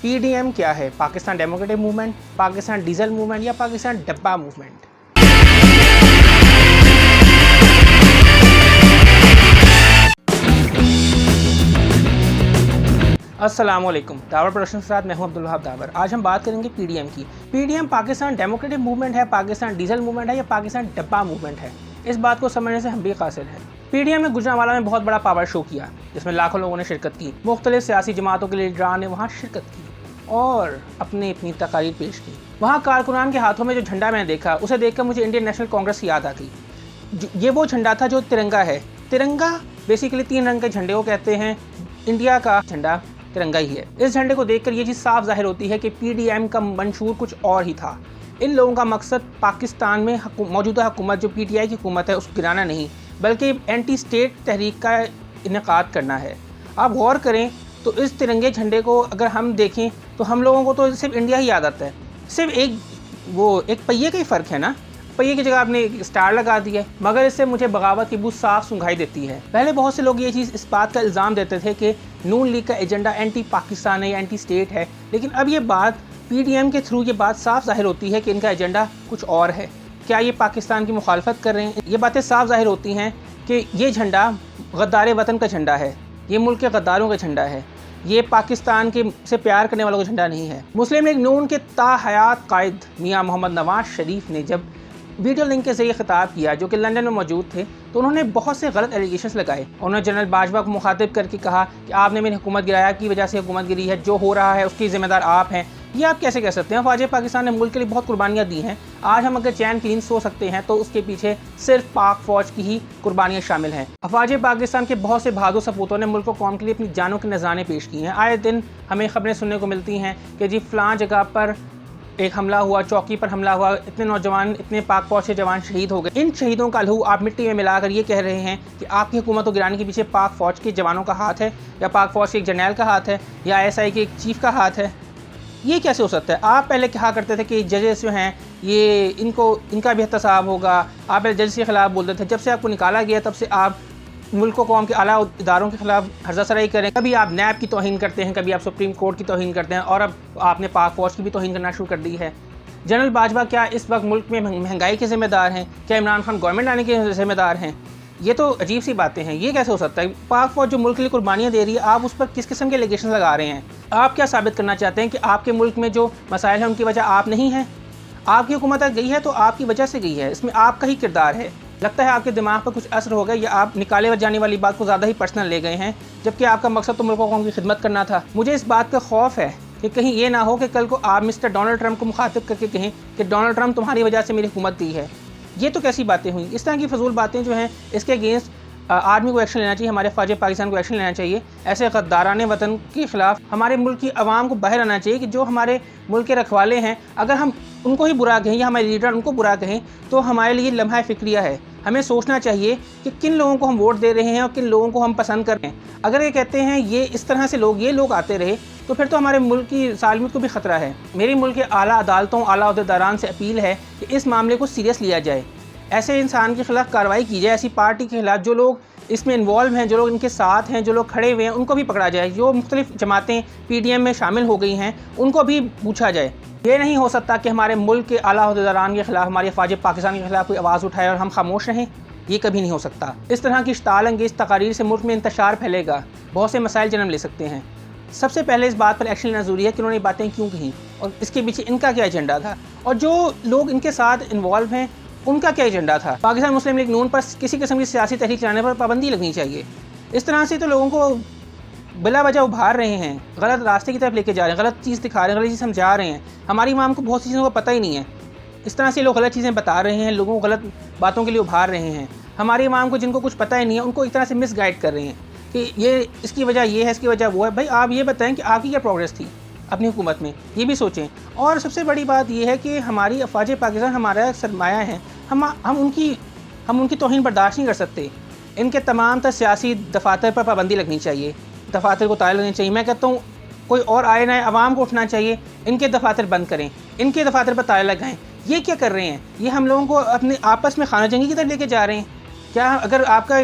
PDM क्या है? Pakistan democratic movement, Pakistan diesel movement या पाकिस्तान डब्बा मूवमेंट? अस्सलाम वालेकुम। दावर प्रोडक्शन के साथ मैं हूं अब्दुल वहाब दावर। आज हम बात करेंगे पीडीएम की। पीडीएम पाकिस्तान डेमोक्रेटिक मूवमेंट है, पाकिस्तान डीजल मूवमेंट है या पाकिस्तान डब्बा मूवमेंट है? इस बात को समझने से हम भी कासिर हैं। पीडीएम ने गुजरांवाला में बहुत बड़ा पावर शो किया जिसमें लाखों लोगों ने शिरकत की। मुख्तलिफ सियासी जमातों के लीडरान ने वहाँ शिरकत की और अपनी तकारीर पेश की। वहाँ कारकुनान के हाथों में जो झंडा मैंने देखा, उसे देखकर मुझे इंडियन नेशनल कांग्रेस की याद आ गई। ये वो झंडा था जो तिरंगा है। तिरंगा बेसिकली 3 रंग के झंडे को कहते हैं। इंडिया का झंडा तिरंगा ही है। इस झंडे को देखकर ये चीज़ साफ जाहिर होती है कि पीडीएम का मंशूर कुछ और ही था। इन लोगों का मकसद पाकिस्तान में मौजूदा हुकूमत जो पीटीआई की हुकूमत है उसको गिराना नहीं, बल्कि एंटी स्टेट तहरीक का इनेकाद करना है। आप गौर करें तो इस तिरंगे झंडे को अगर हम देखें तो हम लोगों को तो सिर्फ इंडिया ही याद आता है। सिर्फ एक पहिए का ही फ़र्क है ना, पहिए की जगह आपने एक स्टार लगा दिया है, मगर इससे मुझे बगावत की बू साफ सुंघाई देती है। पहले बहुत से लोग ये चीज़ इस बात का इल्ज़ाम देते थे कि नून लीग का एजेंडा एंटी पाकिस्तान है या एंटी स्टेट है, लेकिन अब ये बात पीडीएम के थ्रू ये बात साफ जाहिर होती है कि इनका एजेंडा कुछ और है। क्या ये पाकिस्तान की मुखालफत कर रहे हैं? ये बातें साफ जाहिर होती हैं कि ये झंडा गद्दार वतन का झंडा है, ये मुल्क के गद्दारों का झंडा है, ये पाकिस्तान के से प्यार करने वालों का झंडा नहीं है। मुस्लिम लीग नून के ताहयात कायद मियाँ मोहम्मद नवाज शरीफ ने जब वीडियो लिंक के जरिए खिताब किया, जो कि लंदन में मौजूद थे, तो उन्होंने बहुत से गलत एलिगेशंस लगाए। उन्होंने जनरल बाजवा को मुखातिब करके कहा कि आपने मेरी हुकूमत गिराया की वजह से हुकूमत गिरी है, जो हो रहा है उसकी ज़िम्मेदार आप हैं। ये आप कैसे कह सकते हैं? फ़ौज पाकिस्तान ने मुल्क के लिए बहुत कुर्बानियाँ दी हैं। आज हम अगर चैन की नींद सो सकते हैं तो उसके पीछे सिर्फ पाक फ़ौज की ही कुर्बानियाँ शामिल हैं। फ़ौज पाकिस्तान के बहुत से बहादुर सपूतों ने मुल्क कौम के लिए अपनी जानों के नज़राने पेश किए हैं। आए दिन हमें खबरें सुनने को मिलती हैं कि जी फ़लाँ जगह पर एक हमला हुआ, चौकी पर हमला हुआ, इतने नौजवान, इतने पाक फौज के जवान शहीद हो गए। इन शहीदों का लहू आप मिट्टी में मिलाकर ये कह रहे हैं कि आपकी हुकूमत को गिराने के पीछे पाक फौज के जवानों का हाथ है, या पाक फौज के एक जर्नैल का हाथ है, या आईएसआई के एक चीफ का हाथ है। ये कैसे हो सकता है? आप पहले कहा करते थे कि जजेस जो हैं ये इनका भी एहतसाब होगा। आप पहले जज के ख़िलाफ़ बोलते थे। जब से आपको निकाला गया तब से आप मुल्क को कौम के आला इदारों के खिलाफ हर्जासराई करें। कभी आप नैब की तौहीन करते हैं, कभी आप सुप्रीम कोर्ट की तौहीन करते हैं, और अब आपने पाक फौज की भी तौहीन करना शुरू कर दी है। जनरल बाजवा क्या इस वक्त मुल्क में महंगाई के ज़िम्मेदार हैं? क्या इमरान खान गवर्नमेंट आने के ज़िम्मेदार हैं? ये तो अजीब सी बातें हैं। ये कैसे हो सकता है? पाक फौज जो मुल्क के लिए कुर्बानियाँ दे रही है, आप उस पर किस किस्म के एलिगेशन लगा रहे हैं? आप क्या साबित करना चाहते हैं कि आपके मुल्क में जो मसाइल हैं उनकी वजह आप नहीं हैं? आपकी हुकूमत गई है तो आपकी वजह से गई है, इसमें आपका ही किरदार है। लगता है आपके दिमाग पर कुछ असर हो गया, या आप निकाले जाने वाली बात को ज़्यादा ही पर्सनल ले गए हैं, जबकि आपका मकसद तो मुल्क कौम की खिदमत करना था। मुझे इस बात का खौफ है कि कहीं ये ना हो कि कल को आप मिस्टर डोनाल्ड ट्रंप को मुखातिब करके कहें कि डोनाल्ड ट्रंप तुम्हारी वजह से मेरी हुकूमत दी है। ये तो कैसी बातें हुई? इस तरह की फजूल बातें जो हैं, इसके अगेंस्ट आर्मी को एक्शन लेना चाहिए, हमारे फ़ौज पाकिस्तान को एक्शन लेना चाहिए। ऐसे गद्दाराने वतन के ख़िलाफ़ हमारे मुल्क की आवाम को बाहर आना चाहिए कि जो हमारे मुल्क के रखवाले हैं, अगर हम उनको ही बुरा कहें या हमारे लीडर उनको बुरा कहें तो हमारे लिए लम्हा फ़िक्रिया है। हमें सोचना चाहिए कि किन लोगों को हम वोट दे रहे हैं और किन लोगों को हम पसंद कर रहे हैं। अगर ये कहते हैं ये इस तरह से ये लोग आते रहे तो फिर तो हमारे मुल्क की सालमियत को भी ख़तरा है। मेरे मुल्क के आला अदालतों, आला अहदेदारान से अपील है कि इस मामले को सीरियस लिया जाए। ऐसे इंसान के ख़िलाफ़ कार्रवाई की जाए। ऐसी पार्टी के ख़िलाफ़ जो लोग इसमें इन्वॉल्व हैं, जो लोग इनके साथ हैं, जो लोग खड़े हुए हैं, उनको भी पकड़ा जाए। जो मुख्तलिफ जमातें पीडीएम में शामिल हो गई हैं उनको भी पूछा जाए। ये नहीं हो सकता कि हमारे मुल्क के आला अहदेदारान के ख़िलाफ़, हमारे फ़ौज पाकिस्तान के ख़िलाफ़ कोई आवाज़ उठाए और हम खामोश रहें। ये कभी नहीं हो सकता। इस तरह की इश्ताल अंगेज़ तकारीर से मुल्क में इंतशार फैलेगा, बहुत से मसाइल जन्म ले सकते हैं। सबसे पहले इस बात पर एक्शन लेना ज़रूरी है कि उन्होंने ये बातें क्यों कहीं और इसके पीछे इनका क्या एजेंडा था, और जो लोग इनके साथ इन्वॉल्व हैं उनका क्या एजेंडा था। पाकिस्तान मुस्लिम लीग नून पर किसी किस्म की सियासी तहरीक चलाने पर पाबंदी लगनी चाहिए। इस तरह से तो लोगों को बिला वजह उभार रहे हैं, गलत रास्ते की तरफ लेके जा रहे हैं, गलत चीज़ दिखा रहे हैं, गलत चीज़ समझा रहे हैं। हमारी इमाम को बहुत सी चीज़ों का पता ही नहीं है। इस तरह से लोग गलत चीज़ें बता रहे हैं, लोगों को गलत बातों के लिए उभार रहे हैं। हमारी इमाम को जिनको कुछ पता ही नहीं है उनको एक तरह से मिसगाइड कर रहे हैं कि ये इसकी वजह ये है, इसकी वजह वो है। भाई आप ये बताएं कि आपकी क्या प्रोग्रेस थी अपनी हुकूमत में, ये भी सोचें। और सबसे बड़ी बात यह है कि हमारी फ़ौज पाकिस्तान हमारा सरमाया है, हम उनकी तौहीन बर्दाश्त नहीं कर सकते। इनके तमाम तर सियासी दफातर पर पाबंदी लगनी चाहिए, दफातर को ताले लगने चाहिए। मैं कहता हूँ कोई और आए ना, आवाम को उठना चाहिए, इनके दफातर बंद करें, इनके दफातर पर ताले लगाएं। ये क्या कर रहे हैं? ये हम लोगों को अपने आपस में खाना जंगी की तरफ लेके जा रहे हैं। क्या अगर आपका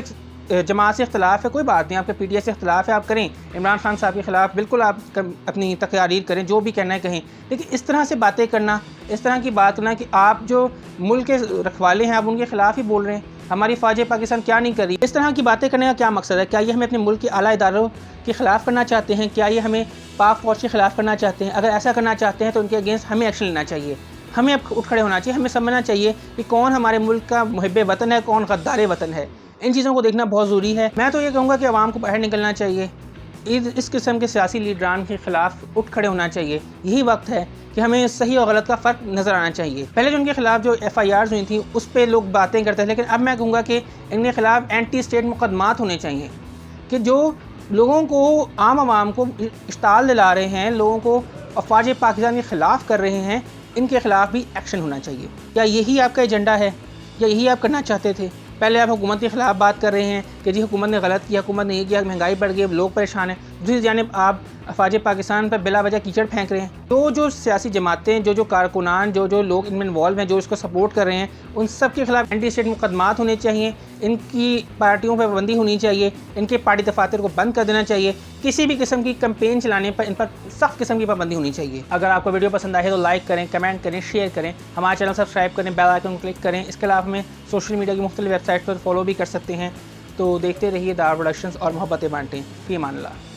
जमात से इख्तलाफ है कोई बात नहीं, आपके PTI से इख्तलाफ है आप करें, इमरान खान साहब के ख़िलाफ़ बिल्कुल आप अपनी तकरीर करें, जो भी कहना है कहें, लेकिन इस तरह से बातें करना, इस तरह की बात करना कि आप जो मुल्क के रखवाले हैं आप उनके ख़िलाफ़ ही बोल रहे हैं, हमारी फ़ौज पाकिस्तान क्या नहीं कर रही, इस तरह की बातें करने का क्या मकसद है? क्या ये हमें अपने मुल्क के आला इदारों के ख़िलाफ़ करना चाहते हैं? क्या ये हमें पाक फ़ौज के ख़िलाफ़ करना चाहते हैं? अगर ऐसा करना चाहते हैं तो उनके अगेंस्ट हमें एक्शन लेना चाहिए, हमें अब उठ खड़े होना चाहिए, हमें समझना चाहिए कि कौन हमारे मुल्क का मुहिब्बे वतन है, कौन गद्दार वतन है। इन चीज़ों को देखना बहुत ज़रूरी है। मैं तो ये कहूँगा कि आवाम को बाहर निकलना चाहिए, इस किस्म के सियासी लीडरान के ख़िलाफ़ उठ खड़े होना चाहिए। यही वक्त है कि हमें सही और गलत का फ़र्क नज़र आना चाहिए। पहले जो उनके ख़िलाफ़ जो FIRs हुई थी उस पर लोग बातें करते थे, लेकिन अब मैं कहूँगा कि इनके ख़िलाफ़ एंटी स्टेट मुकदमात होने चाहिए कि जो लोगों को, आम आवाम को इश्ताल दिला रहे हैं, लोगों को अफ़वाज पाकिस्तान के ख़िलाफ़ कर रहे हैं, इनके ख़िलाफ़ भी एक्शन होना चाहिए। क्या यही आपका एजेंडा है या यही आप करना चाहते थे? पहले आप हुकूमत के ख़िलाफ़ बात कर रहे हैं कि जी हुकूमत ने गलत किया, हुकूमत ने ये किया, महंगाई बढ़ गई, लोग परेशान हैं। दूसरी जानिब आप अफ़वाज पाकिस्तान पर बिला वजह कीचड़ फेंक रहे हैं। जो सियासी जमातें, जो कारकुनान, जो लोग इनमें इन्वॉल्व हैं, जो इसको सपोर्ट कर रहे हैं, उन सब के ख़िलाफ़ एंटी स्टेट मुकदमात होने चाहिए, इनकी पार्टियों पर पाबंदी होनी चाहिए, इनके पार्टी दफातर को बंद कर देना चाहिए, किसी भी किस्म की कैंपेन चलाने पर इन पर सख्त किस्म की पाबंदी होनी चाहिए। अगर आपको वीडियो पसंद आए तो लाइक करें, कमेंट करें, शेयर करें, हमारा चैनल सब्सक्राइब करें, बेल आइकन क्लिक करें। इसके अलावा हमें सोशल मीडिया की मुख्तलिफ वेबसाइट पर फॉलो भी कर सकते हैं। तो देखते रहिए दावर प्रोडक्शंस और मोहब्बतें बांटें। फ़ी अमान अल्लाह।